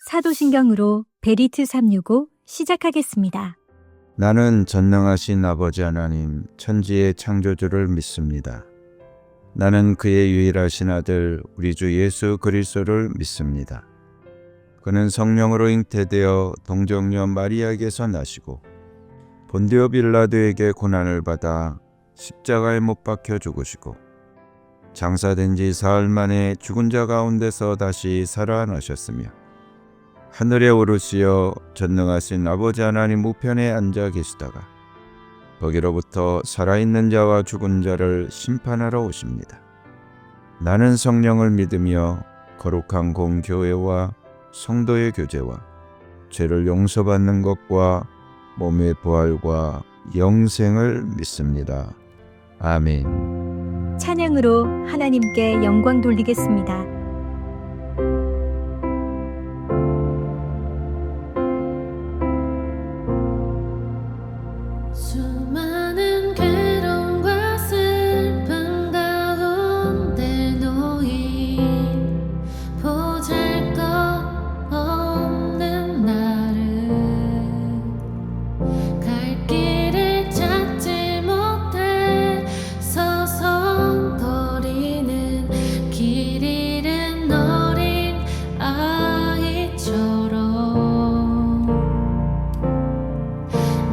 사도신경으로 베리트 365 시작하겠습니다. 나는 전능하신 아버지 하나님 천지의 창조주를 믿습니다. 나는 그의 유일하신 아들 우리 주 예수 그리스도를 믿습니다. 그는 성령으로 잉태되어 동정녀 마리아에게서 나시고 본디오 빌라도에게 고난을 받아 십자가에 못 박혀 죽으시고 장사된 지 사흘 만에 죽은 자 가운데서 다시 살아나셨으며 하늘에 오르시어 전능하신 아버지 하나님 우편에 앉아 계시다가 거기로부터 살아있는 자와 죽은 자를 심판하러 오십니다. 나는 성령을 믿으며 거룩한 공교회와 성도의 교제와 죄를 용서받는 것과 몸의 부활과 영생을 믿습니다. 아멘. 찬양으로 하나님께 영광 돌리겠습니다. 수많은 괴로움과 슬픔 가운데 놓인 보잘것없는 나를 갈 길을 찾지 못해 서성거리는 길 잃은 어린 아이처럼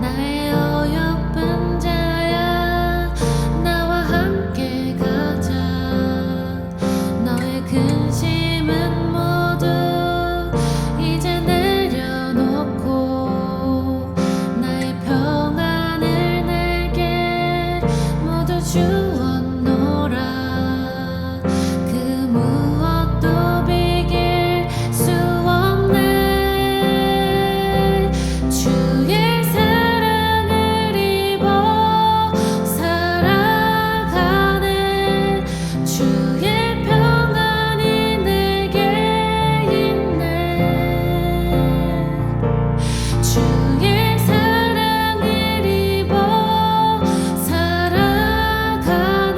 나의 어여쁜 자야 나와 함께 가자. 너의 근심은 모두 이제 내려놓고 나의 평안을 내게 모두 주었노라. 그 무엇도 비길 수 없네. 주의 사랑을 입어 살아가네. 주의 평안이 내게 있네. 주의 사랑을 입어 살아가네.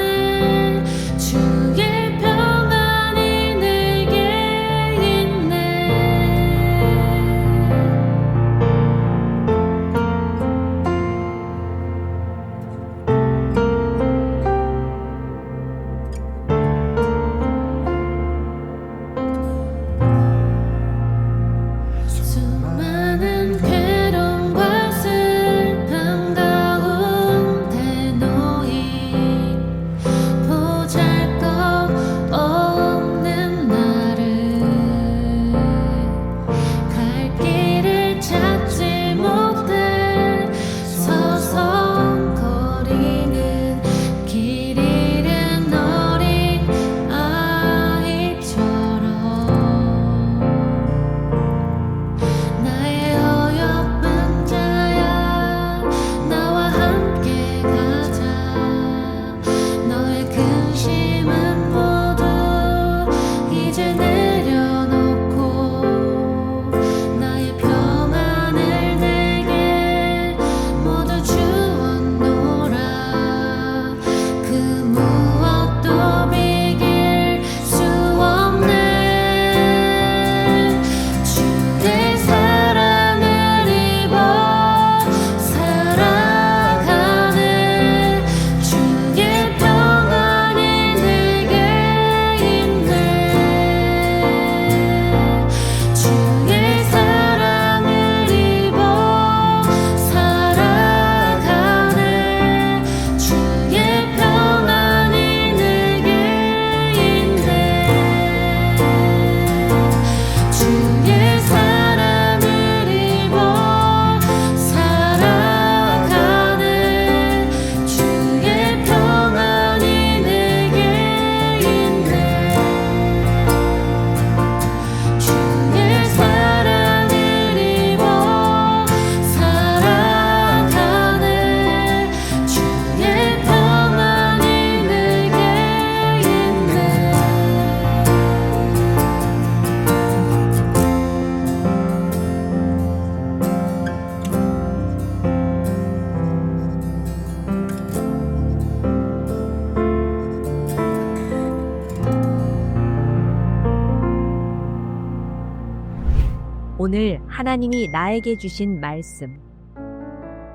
오늘 하나님이 나에게 주신 말씀.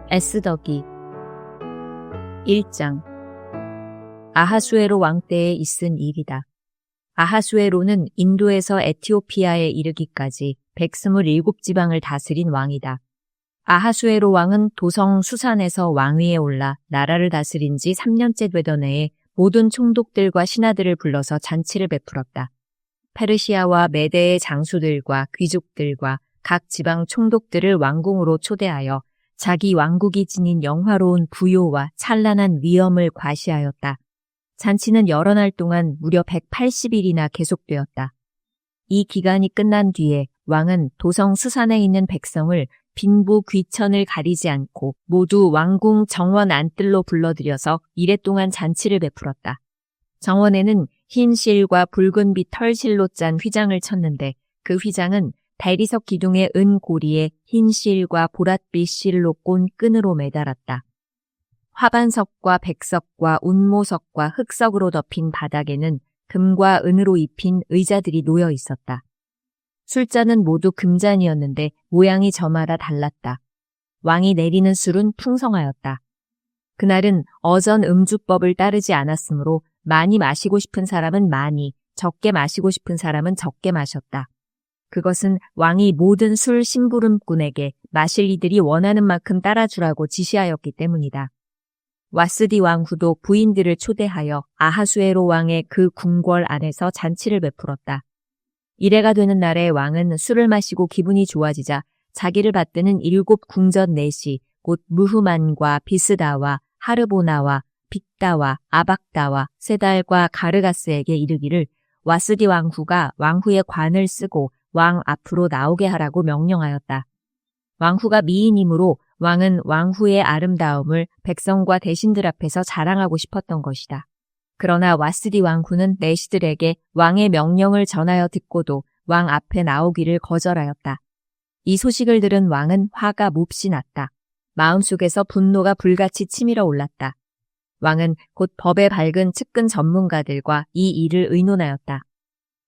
에스더기 1장. 아하수에로 왕 때에 있은 일이다. 아하수에로는 인도에서 에티오피아에 이르기까지 127지방을 다스린 왕이다. 아하수에로 왕은 도성 수산에서 왕위에 올라 나라를 다스린 지 3년째 되던 해에 모든 총독들과 신하들을 불러서 잔치를 베풀었다. 페르시아와 메대의 장수들과 귀족들과 각 지방 총독들을 왕궁으로 초대하여 자기 왕국이 지닌 영화로운 부요와 찬란한 위엄을 과시하였다. 잔치는 여러 날 동안 무려 180일이나 계속되었다. 이 기간이 끝난 뒤에 왕은 도성 수산에 있는 백성을 빈부 귀천을 가리지 않고 모두 왕궁 정원 안뜰로 불러들여서 이랫동안 잔치를 베풀었다. 정원에는 흰 실과 붉은빛 털실로 짠 휘장을 쳤는데 그 휘장은 대리석 기둥의 은 고리에 흰 실과 보랏빛 실로 꼰 끈으로 매달았다. 화반석과 백석과 운모석과 흑석으로 덮인 바닥에는 금과 은으로 입힌 의자들이 놓여 있었다. 술잔은 모두 금잔이었는데 모양이 저마다 달랐다. 왕이 내리는 술은 풍성하였다. 그날은 어전 음주법을 따르지 않았으므로 많이 마시고 싶은 사람은 많이, 적게 마시고 싶은 사람은 적게 마셨다. 그것은 왕이 모든 술 심부름꾼에게 마실 이들이 원하는 만큼 따라주라고 지시하였기 때문이다. 와스디 왕후도 부인들을 초대하여 아하수에로 왕의 그 궁궐 안에서 잔치를 베풀었다. 이래가 되는 날에 왕은 술을 마시고 기분이 좋아지자 자기를 받드는 7 궁전 넷이 곧 무흐만과 비스다와 하르보나와 빅다와 아박다와 세달과 가르가스에게 이르기를 와스디 왕후가 왕후의 관을 쓰고 왕 앞으로 나오게 하라고 명령하였다. 왕후가 미인이므로 왕은 왕후의 아름다움을 백성과 대신들 앞에서 자랑하고 싶었던 것이다. 그러나 와스디 왕후는 내시들에게 왕의 명령을 전하여 듣고도 왕 앞에 나오기를 거절하였다. 이 소식을 들은 왕은 화가 몹시 났다. 마음속에서 분노가 불같이 치밀어 올랐다. 왕은 곧 법에 밝은 측근 전문가들과 이 일을 의논하였다.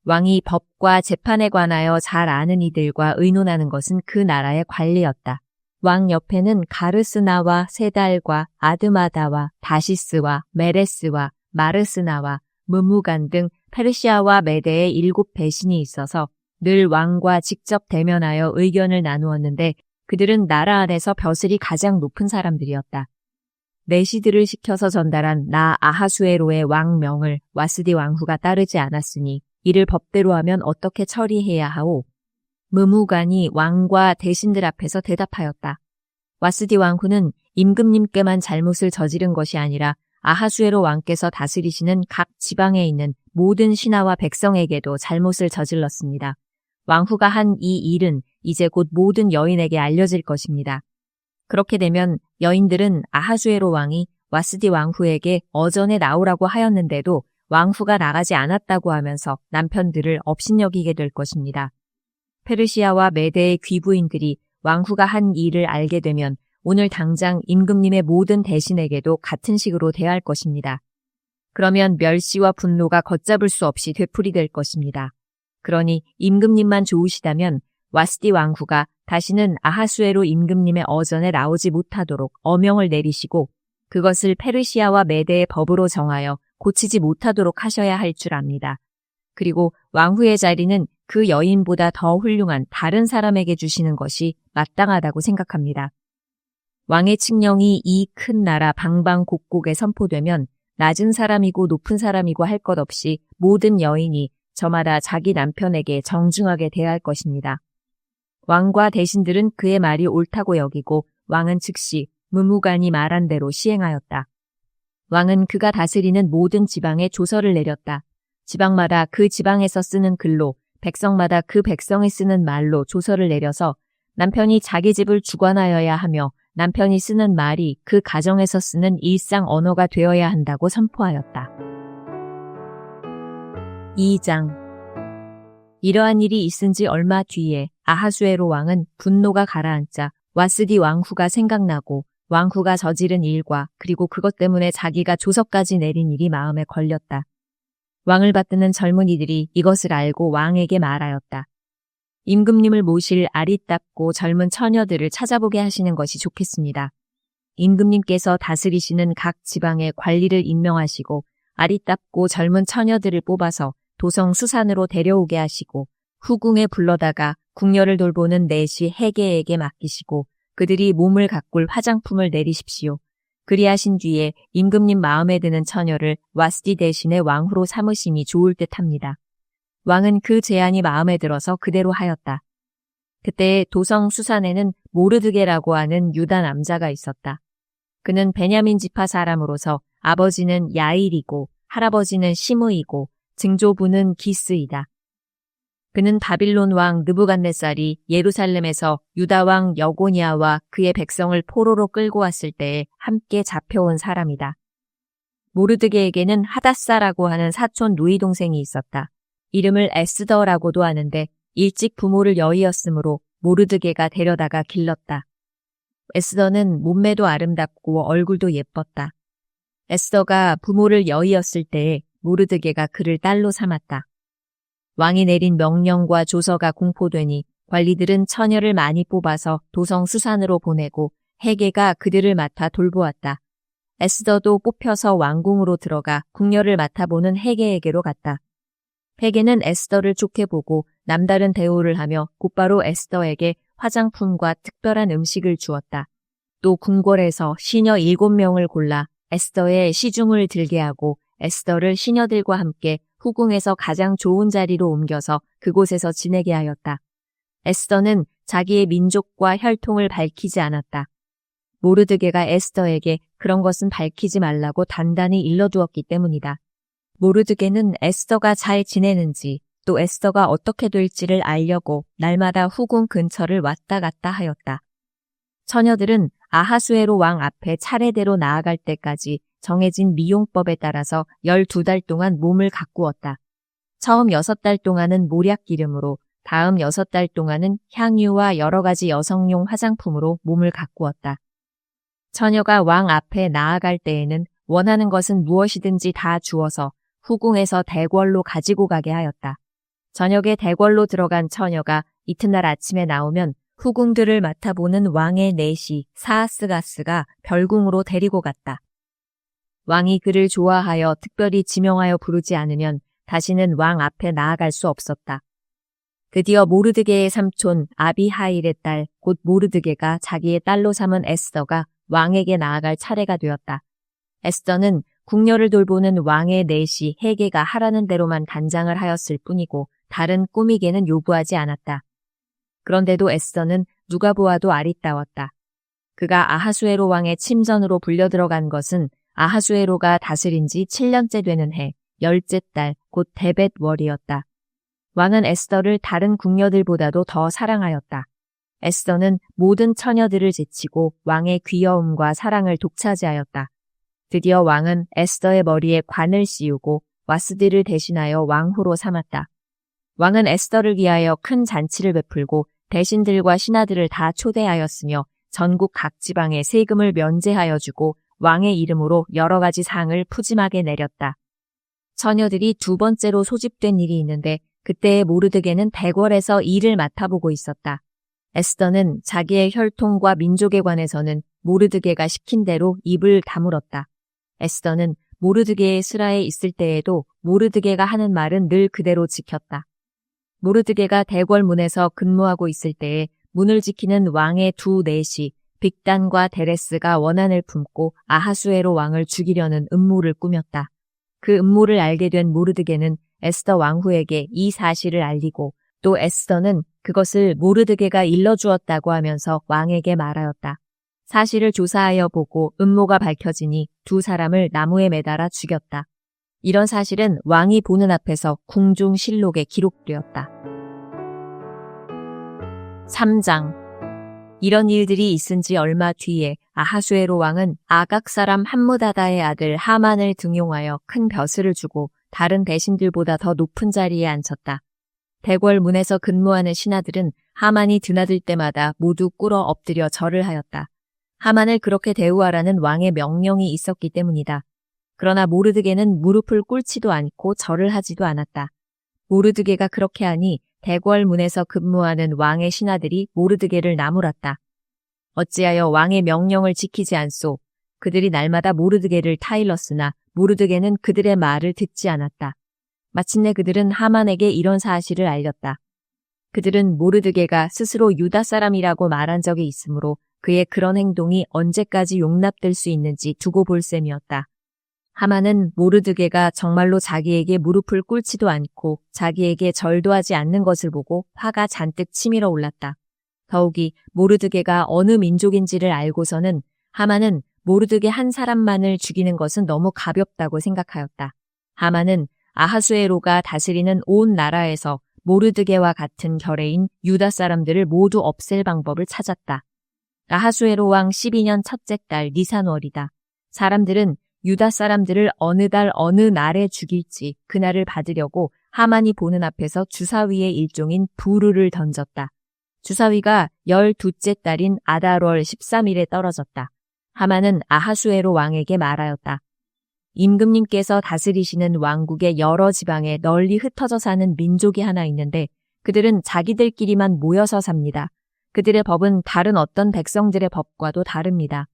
왕이 법과 재판에 관하여 잘 아는 이들과 의논하는 것은 그 나라의 관리였다. 왕 옆에는 가르스나와 세달과 아드마다와 다시스와 메레스와 마르스나와 무무간 등 페르시아와 메대의 7 배신이 있어서 늘 왕과 직접 대면하여 의견을 나누었는데 그들은 나라 안에서 벼슬이 가장 높은 사람들이었다. 내시들을 시켜서 전달한 나 아하수에로의 왕명을 와스디 왕후가 따르지 않았으니 이를 법대로 하면 어떻게 처리해야 하오? 무무간이 왕과 대신들 앞에서 대답하였다. 와스디 왕후는 임금님께만 잘못을 저지른 것이 아니라 아하수에로 왕께서 다스리시는 각 지방에 있는 모든 신하와 백성에게도 잘못을 저질렀습니다. 왕후가 한 이 일은 이제 곧 모든 여인에게 알려질 것입니다. 그렇게 되면 여인들은 아하수에로 왕이 와스디 왕후에게 어전에 나오라고 하였는데도 왕후가 나가지 않았다고 하면서 남편들을 업신여기게 될 것입니다. 페르시아와 메대의 귀부인들이 왕후가 한 일을 알게 되면 오늘 당장 임금님의 모든 대신에게도 같은 식으로 대할 것입니다. 그러면 멸시와 분노가 걷잡을 수 없이 되풀이될 것입니다. 그러니 임금님만 좋으시다면 와스디 왕후가 다시는 아하수에로 임금님의 어전에 나오지 못하도록 어명을 내리시고 그것을 페르시아와 메대의 법으로 정하여 고치지 못하도록 하셔야 할 줄 압니다. 그리고 왕후의 자리는 그 여인보다 더 훌륭한 다른 사람에게 주시는 것이 마땅하다고 생각합니다. 왕의 칙령이 이 큰 나라 방방곡곡에 선포되면 낮은 사람이고 높은 사람이고 할 것 없이 모든 여인이 저마다 자기 남편에게 정중하게 대할 것입니다. 왕과 대신들은 그의 말이 옳다고 여기고 왕은 즉시 무무간이 말한 대로 시행하였다. 왕은 그가 다스리는 모든 지방에 조서를 내렸다. 지방마다 그 지방에서 쓰는 글로 백성마다 그 백성이 쓰는 말로 조서를 내려서 남편이 자기 집을 주관하여야 하며 남편이 쓰는 말이 그 가정에서 쓰는 일상 언어가 되어야 한다고 선포하였다. 2장. 이러한 일이 있은 지 얼마 뒤에 아하수에로 왕은 분노가 가라앉자 와스디 왕후가 생각나고 왕후가 저지른 일과 그리고 그것 때문에 자기가 조서까지 내린 일이 마음에 걸렸다. 왕을 받드는 젊은이들이 이것을 알고 왕에게 말하였다. 임금님을 모실 아리따고 젊은 처녀들을 찾아보게 하시는 것이 좋겠습니다. 임금님께서 다스리시는 각 지방에 관리를 임명하시고 아리따고 젊은 처녀들을 뽑아서 도성 수산으로 데려오게 하시고 후궁에 불러다가 궁녀를 돌보는 내시 해계에게 맡기시고 그들이 몸을 가꿀 화장품을 내리십시오. 그리하신 뒤에 임금님 마음에 드는 처녀를 와스디 대신에 왕후로 삼으심이 좋을 듯합니다. 왕은 그 제안이 마음에 들어서 그대로 하였다. 그때 도성 수산에는 모르드게라고 하는 유다 남자가 있었다. 그는 베냐민 지파 사람으로서 아버지는 야일이고 할아버지는 시므이고 증조부는 기스이다. 그는 바빌론 왕 느부갓네살이 예루살렘에서 유다 왕 여고니아와 그의 백성을 포로로 끌고 왔을 때에 함께 잡혀온 사람이다. 모르드게에게는 하닷사라고 하는 사촌 누이 동생이 있었다. 이름을 에스더라고도 하는데 일찍 부모를 여의었으므로 모르드게가 데려다가 길렀다. 에스더는 몸매도 아름답고 얼굴도 예뻤다. 에스더가 부모를 여의었을 때에 모르드게가 그를 딸로 삼았다. 왕이 내린 명령과 조서가 공포되니 관리들은 처녀를 많이 뽑아서 도성 수산으로 보내고 해계가 그들을 맡아 돌보았다. 에스더도 뽑혀서 왕궁으로 들어가 궁녀를 맡아보는 해계에게로 갔다. 해계는 에스더를 좋게 보고 남다른 대우를 하며 곧바로 에스더에게 화장품과 특별한 음식을 주었다. 또 궁궐에서 시녀 7명을 골라 에스더의 시중을 들게 하고 에스더를 시녀들과 함께 후궁에서 가장 좋은 자리로 옮겨서 그곳에서 지내게 하였다. 에스더는 자기의 민족과 혈통을 밝히지 않았다. 모르드게가 에스더에게 그런 것은 밝히지 말라고 단단히 일러두었기 때문이다. 모르드게는 에스더가 잘 지내는지 또 에스더가 어떻게 될지를 알려고 날마다 후궁 근처를 왔다 갔다 하였다. 처녀들은 아하수에로 왕 앞에 차례대로 나아갈 때까지 정해진 미용법에 따라서 12달 동안 몸을 가꾸었다. 처음 6달 동안은 모략기름으로, 다음 6달 동안은 향유와 여러 가지 여성용 화장품으로 몸을 가꾸었다. 처녀가 왕 앞에 나아갈 때에는 원하는 것은 무엇이든지 다 주어서 후궁에서 대궐로 가지고 가게 하였다. 저녁에 대궐로 들어간 처녀가 이튿날 아침에 나오면 후궁들을 맡아보는 왕의 내시 사하스가스가 별궁으로 데리고 갔다. 왕이 그를 좋아하여 특별히 지명하여 부르지 않으면 다시는 왕 앞에 나아갈 수 없었다. 드디어 모르드게의 삼촌 아비하일의 딸 곧 모르드게가 자기의 딸로 삼은 에스더가 왕에게 나아갈 차례가 되었다. 에스더는 궁녀를 돌보는 왕의 내시 해계가 하라는 대로만 단장을 하였을 뿐이고 다른 꾸미개는 요구하지 않았다. 그런데도 에스더는 누가 보아도 아리따웠다. 그가 아하수에로 왕의 침전으로 불려 들어간 것은 아하수에로가 다스린 지 7년째 되는 해, 10째 달, 곧 데벳월이었다. 왕은 에스더를 다른 궁녀들보다도 더 사랑하였다. 에스더는 모든 처녀들을 제치고 왕의 귀여움과 사랑을 독차지하였다. 드디어 왕은 에스더의 머리에 관을 씌우고 와스디를 대신하여 왕후로 삼았다. 왕은 에스더를 위하여 큰 잔치를 베풀고 대신들과 신하들을 다 초대하였으며 전국 각 지방에 세금을 면제하여 주고 왕의 이름으로 여러 가지 상을 푸짐하게 내렸다. 처녀들이 두 번째로 소집된 일이 있는데 그때의 모르드게는 대궐에서 일을 맡아보고 있었다. 에스더는 자기의 혈통과 민족에 관해서는 모르드게가 시킨 대로 입을 다물었다. 에스더는 모르드게의 수라에 있을 때에도 모르드게가 하는 말은 늘 그대로 지켰다. 모르드게가 대궐 문에서 근무하고 있을 때에 문을 지키는 왕의 두 내시 빅단과 데레스가 원한을 품고 아하수에로 왕을 죽이려는 음모를 꾸몄다. 그 음모를 알게 된 모르드게는 에스더 왕후에게 이 사실을 알리고 또 에스더는 그것을 모르드게가 일러주었다고 하면서 왕에게 말하였다. 사실을 조사하여 보고 음모가 밝혀지니 두 사람을 나무에 매달아 죽였다. 이런 사실은 왕이 보는 앞에서 궁중실록에 기록되었다. 3장 이런 일들이 있은 지 얼마 뒤에 아하수에로 왕은 아각 사람 함무다다의 아들 하만을 등용하여 큰 벼슬을 주고 다른 대신들보다 더 높은 자리에 앉혔다. 대궐 문에서 근무하는 신하들은 하만이 드나들 때마다 모두 꿇어 엎드려 절을 하였다. 하만을 그렇게 대우하라는 왕의 명령이 있었기 때문이다. 그러나 모르드게는 무릎을 꿇지도 않고 절을 하지도 않았다. 모르드게가 그렇게 하니 대궐문에서 근무하는 왕의 신하들이 모르드게를 나무랐다. 어찌하여 왕의 명령을 지키지 않소? 그들이 날마다 모르드게를 타일렀으나 모르드게는 그들의 말을 듣지 않았다. 마침내 그들은 하만에게 이런 사실을 알렸다. 그들은 모르드게가 스스로 유다 사람이라고 말한 적이 있으므로 그의 그런 행동이 언제까지 용납될 수 있는지 두고 볼 셈이었다. 하만은 모르드게가 정말로 자기에게 무릎을 꿇지도 않고 자기에게 절도 하지 않는 것을 보고 화가 잔뜩 치밀어 올랐다. 더욱이 모르드게가 어느 민족인지를 알고서는 하만은 모르드게 한 사람만을 죽이는 것은 너무 가볍다고 생각하였다. 하만은 아하수에로가 다스리는 온 나라에서 모르드게와 같은 결의인 유다 사람들을 모두 없앨 방법을 찾았다. 아하수에로 왕 12년 첫째 달 니산월이다. 사람들은 유다 사람들을 어느 달 어느 날에 죽일지 그날을 받으려고 하만이 보는 앞에서 주사위의 일종인 부르를 던졌다. 주사위가 12째 달인 아달월 13일에 떨어졌다. 하만은 아하수에로 왕에게 말하였다. 임금님께서 다스리시는 왕국의 여러 지방에 널리 흩어져 사는 민족이 하나 있는데 그들은 자기들끼리만 모여서 삽니다. 그들의 법은 다른 어떤 백성들의 법과도 다릅니다.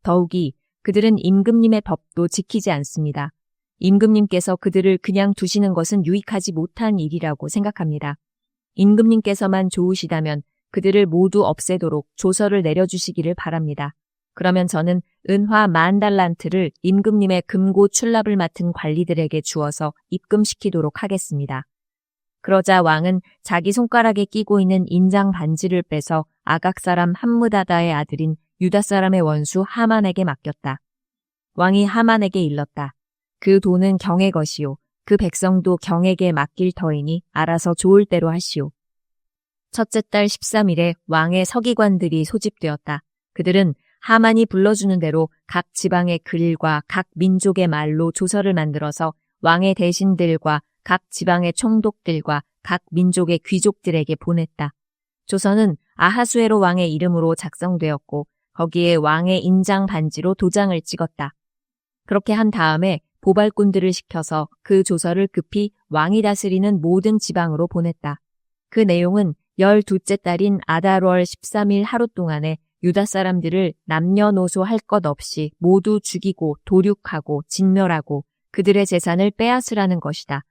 더욱이 그들은 임금님의 법도 지키지 않습니다. 임금님께서 그들을 그냥 두시는 것은 유익하지 못한 일이라고 생각합니다. 임금님께서만 좋으시다면 그들을 모두 없애도록 조서를 내려주시기를 바랍니다. 그러면 저는 은화 10,000달란트를 임금님의 금고 출납을 맡은 관리들에게 주어서 입금시키도록 하겠습니다. 그러자 왕은 자기 손가락에 끼고 있는 인장 반지를 빼서 아각 사람 함므다다의 아들인 유다 사람의 원수 하만에게 맡겼다. 왕이 하만에게 일렀다. 그 돈은 경의 것이요. 그 백성도 경에게 맡길 터이니 알아서 좋을 대로 하시오. 첫째 달 13일에 왕의 서기관들이 소집되었다. 그들은 하만이 불러주는 대로 각 지방의 글과 각 민족의 말로 조서를 만들어서 왕의 대신들과 각 지방의 총독들과 각 민족의 귀족들에게 보냈다. 조서는 아하수에로 왕의 이름으로 작성되었고 거기에 왕의 인장 반지로 도장을 찍었다. 그렇게 한 다음에 보발꾼들을 시켜서 그 조서를 급히 왕이 다스리는 모든 지방으로 보냈다. 그 내용은 12째 달인 아달월 13일 하루 동안에 유다 사람들을 남녀노소 할 것 없이 모두 죽이고 도륙하고 진멸하고 그들의 재산을 빼앗으라는 것이다.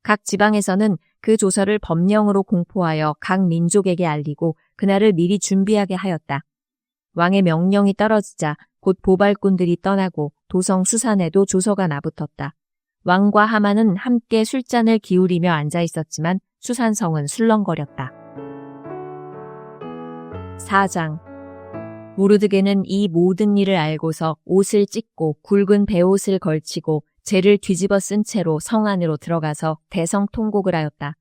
각 지방에서는 그 조서를 법령으로 공포하여 각 민족에게 알리고 그날을 미리 준비하게 하였다. 왕의 명령이 떨어지자 곧 보발꾼들이 떠나고 도성 수산에도 조서가 나붙었다. 왕과 하만은 함께 술잔을 기울이며 앉아 있었지만 수산성은 술렁거렸다. 4장 모르드게는 이 모든 일을 알고서 옷을 찢고 굵은 베옷을 걸치고 재를 뒤집어 쓴 채로 성 안으로 들어가서 대성통곡을 하였다.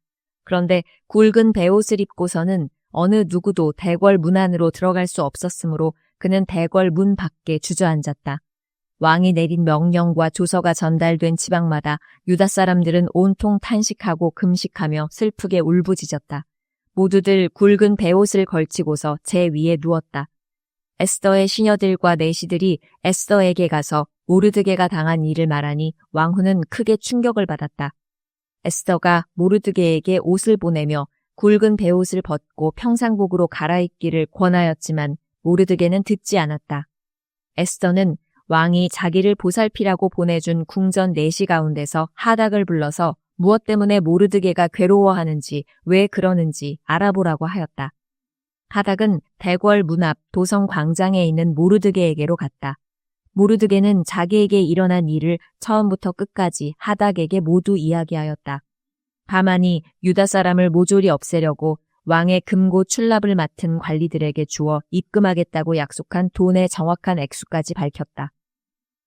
그런데 굵은 베옷을 입고서는 어느 누구도 대궐 문 안으로 들어갈 수 없었으므로 그는 대궐 문 밖에 주저앉았다. 왕이 내린 명령과 조서가 전달된 지방마다 유다 사람들은 온통 탄식하고 금식하며 슬프게 울부짖었다. 모두들 굵은 베옷을 걸치고서 제 위에 누웠다. 에스더의 시녀들과 내시들이 에스더에게 가서 모르드게가 당한 일을 말하니 왕후는 크게 충격을 받았다. 에스더가 모르드게에게 옷을 보내며 굵은 베옷을 벗고 평상복으로 갈아입기를 권하였지만 모르드게는 듣지 않았다. 에스더는 왕이 자기를 보살피라고 보내준 궁전 내시 가운데서 하닥을 불러서 무엇 때문에 모르드게가 괴로워하는지 왜 그러는지 알아보라고 하였다. 하닥은 대궐 문 앞 도성 광장에 있는 모르드게에게로 갔다. 모르드게는 자기에게 일어난 일을 처음부터 끝까지 하닥에게 모두 이야기하였다. 하만이 유다 사람을 모조리 없애려고 왕의 금고 출납을 맡은 관리들에게 주어 입금하겠다고 약속한 돈의 정확한 액수까지 밝혔다.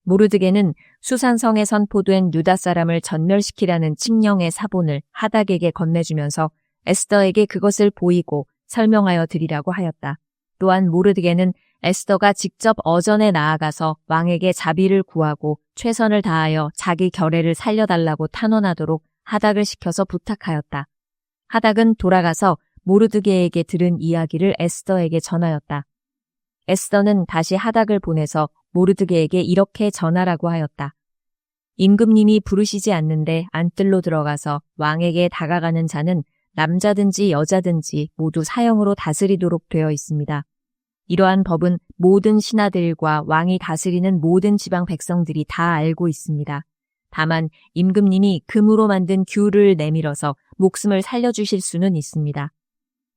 모르드게는 수산성에 선포된 유다 사람을 전멸시키라는 칙령의 사본을 하닥에게 건네주면서 에스더에게 그것을 보이고 설명하여 드리라고 하였다. 또한 모르드게는 에스더가 직접 어전에 나아가서 왕에게 자비를 구하고 최선을 다하여 자기 결례를 살려달라고 탄원하도록 하닥을 시켜서 부탁하였다. 하닥은 돌아가서 모르드게에게 들은 이야기를 에스더에게 전하였다. 에스더는 다시 하닥을 보내서 모르드게에게 이렇게 전하라고 하였다. 임금님이 부르시지 않는데 안뜰로 들어가서 왕에게 다가가는 자는 남자든지 여자든지 모두 사형으로 다스리도록 되어 있습니다. 이러한 법은 모든 신하들과 왕이 다스리는 모든 지방 백성들이 다 알고 있습니다. 다만 임금님이 금으로 만든 규를 내밀어서 목숨을 살려주실 수는 있습니다.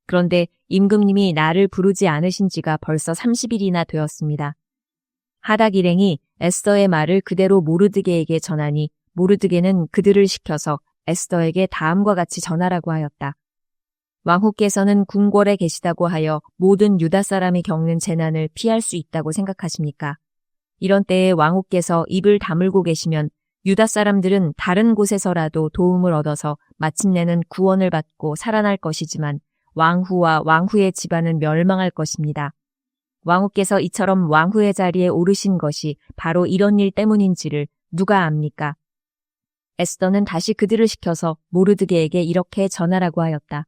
그런데 임금님이 나를 부르지 않으신 지가 벌써 30일이나 되었습니다. 하닥 일행이 에스더의 말을 그대로 모르드게에게 전하니 모르드게는 그들을 시켜서 에스더에게 다음과 같이 전하라고 하였다. 왕후께서는 궁궐에 계시다고 하여 모든 유다 사람이 겪는 재난을 피할 수 있다고 생각하십니까? 이런 때에 왕후께서 입을 다물고 계시면 유다 사람들은 다른 곳에서라도 도움을 얻어서 마침내는 구원을 받고 살아날 것이지만 왕후와 왕후의 집안은 멸망할 것입니다. 왕후께서 이처럼 왕후의 자리에 오르신 것이 바로 이런 일 때문인지를 누가 압니까? 에스더는 다시 그들을 시켜서 모르드게에게 이렇게 전하라고 하였다.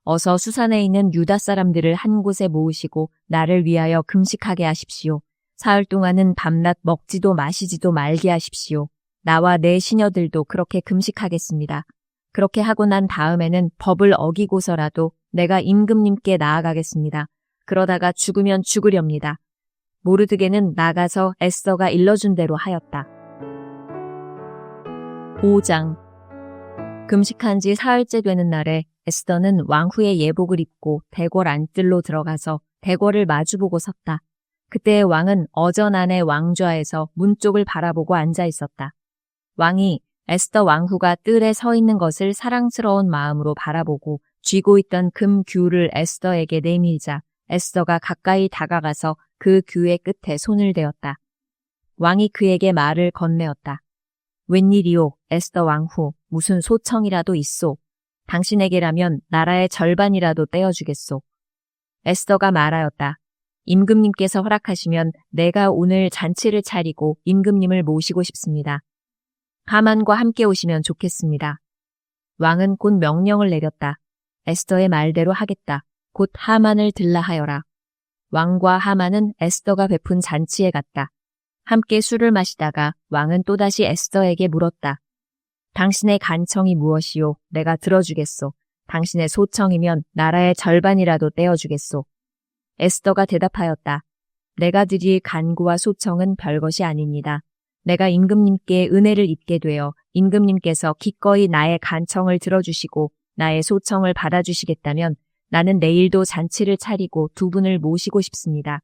어서 수산에 있는 유다 사람들을 한 곳에 모으시고 나를 위하여 금식하게 하십시오. 사흘 동안은 밤낮 먹지도 마시지도 말게 하십시오. 나와 내 시녀들도 그렇게 금식하겠습니다. 그렇게 하고 난 다음에는 법을 어기고서라도 내가 임금님께 나아가겠습니다. 그러다가 죽으면 죽으렵니다. 모르드게는 나가서 에스더가 일러준 대로 하였다. 5장. 금식한 지 사흘째 되는 날에 에스더는 왕후의 예복을 입고 대궐 안뜰로 들어가서 대궐을 마주보고 섰다. 그때 왕은 어전 안의 왕좌에서 문 쪽을 바라보고 앉아 있었다. 왕이 에스더 왕후가 뜰에 서 있는 것을 사랑스러운 마음으로 바라보고 쥐고 있던 금 규를 에스더에게 내밀자 에스더가 가까이 다가가서 그 규의 끝에 손을 대었다. 왕이 그에게 말을 건네었다. 웬일이오, 에스더 왕후, 무슨 소청이라도 있소. 당신에게라면 나라의 절반이라도 떼어주겠소. 에스더가 말하였다. 임금님께서 허락하시면 내가 오늘 잔치를 차리고 임금님을 모시고 싶습니다. 하만과 함께 오시면 좋겠습니다. 왕은 곧 명령을 내렸다. 에스더의 말대로 하겠다. 곧 하만을 들라 하여라. 왕과 하만은 에스더가 베푼 잔치에 갔다. 함께 술을 마시다가 왕은 또다시 에스더에게 물었다. 당신의 간청이 무엇이요? 내가 들어주겠소. 당신의 소청이면 나라의 절반이라도 떼어주겠소. 에스더가 대답하였다. 내가 드릴 간구와 소청은 별것이 아닙니다. 내가 임금님께 은혜를 입게 되어 임금님께서 기꺼이 나의 간청을 들어주시고 나의 소청을 받아주시겠다면 나는 내일도 잔치를 차리고 두 분을 모시고 싶습니다.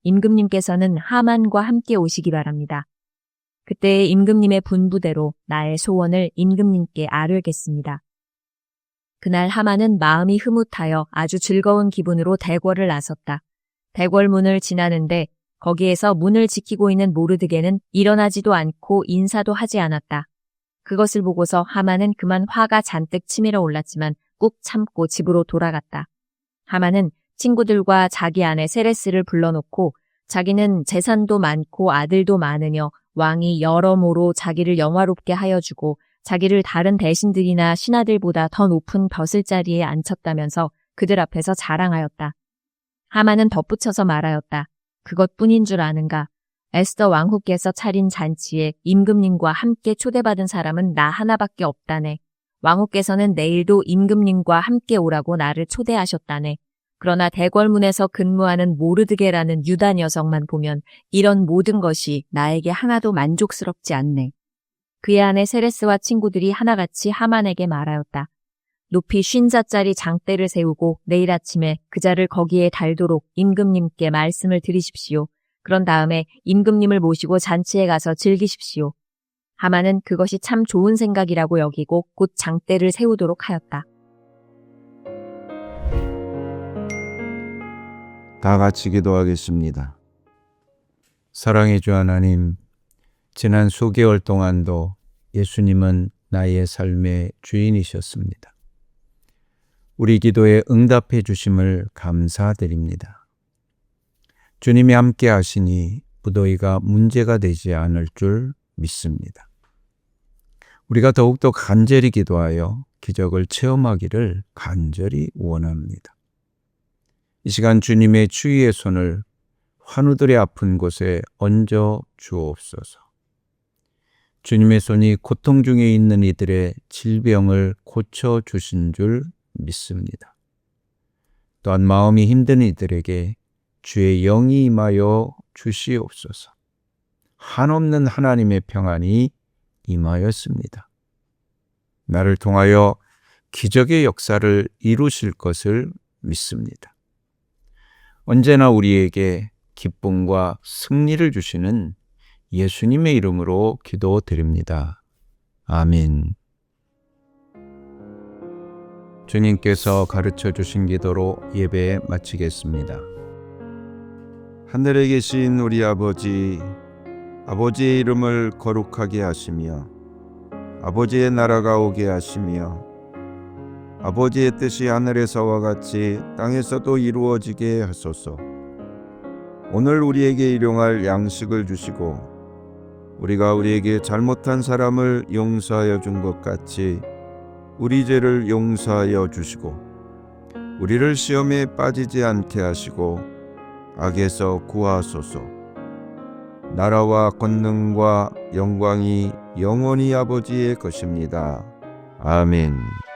임금님께서는 하만과 함께 오시기 바랍니다. 그때 임금님의 분부대로 나의 소원을 임금님께 아뢰겠습니다. 그날 하만은 마음이 흐뭇하여 아주 즐거운 기분으로 대궐을 나섰다. 대궐 문을 지나는데 거기에서 문을 지키고 있는 모르드게는 일어나지도 않고 인사도 하지 않았다. 그것을 보고서 하만은 그만 화가 잔뜩 치밀어 올랐지만 꾹 참고 집으로 돌아갔다. 하만은 친구들과 자기 아내 세레스를 불러놓고 자기는 재산도 많고 아들도 많으며 왕이 여러모로 자기를 영화롭게 하여 주고 자기를 다른 대신들이나 신하들보다 더 높은 벼슬자리에 앉혔다면서 그들 앞에서 자랑하였다. 하만은 덧붙여서 말하였다. 그것뿐인 줄 아는가? 에스더 왕후께서 차린 잔치에 임금님과 함께 초대받은 사람은 나 하나밖에 없다네. 왕후께서는 내일도 임금님과 함께 오라고 나를 초대하셨다네. 그러나 대궐문에서 근무하는 모르드게라는 유다 녀석만 보면 이런 모든 것이 나에게 하나도 만족스럽지 않네. 그의 아내 세레스와 친구들이 하나같이 하만에게 말하였다. 높이 50자짜리 장대를 세우고 내일 아침에 그 자를 거기에 달도록 임금님께 말씀을 드리십시오. 그런 다음에 임금님을 모시고 잔치에 가서 즐기십시오. 하만은 그것이 참 좋은 생각이라고 여기고 곧 장대를 세우도록 하였다. 다 같이 기도하겠습니다. 사랑의 주 하나님, 지난 수개월 동안도 예수님은 나의 삶의 주인이셨습니다. 우리 기도에 응답해 주심을 감사드립니다. 주님이 함께 하시니 무더위가 문제가 되지 않을 줄 믿습니다. 우리가 더욱더 간절히 기도하여 기적을 체험하기를 간절히 원합니다. 이 시간 주님의 주위의 손을 환우들의 아픈 곳에 얹어 주옵소서. 주님의 손이 고통 중에 있는 이들의 질병을 고쳐주신 줄 믿습니다. 또한 마음이 힘든 이들에게 주의 영이 임하여 주시옵소서. 한없는 하나님의 평안이 임하였습니다. 나를 통하여 기적의 역사를 이루실 것을 믿습니다. 언제나 우리에게 기쁨과 승리를 주시는 예수님의 이름으로 기도드립니다. 아멘. 주님께서 가르쳐 주신 기도로 예배 마치겠습니다. 하늘에 계신 우리 아버지, 아버지의 이름을 거룩하게 하시며 아버지의 나라가 오게 하시며 아버지의 뜻이 하늘에서와 같이 땅에서도 이루어지게 하소서. 오늘 우리에게 일용할 양식을 주시고 우리가 우리에게 잘못한 사람을 용서하여 준 것 같이 우리 죄를 용서하여 주시고 우리를 시험에 빠지지 않게 하시고 악에서 구하소서. 나라와 권능과 영광이 영원히 아버지의 것입니다. 아멘.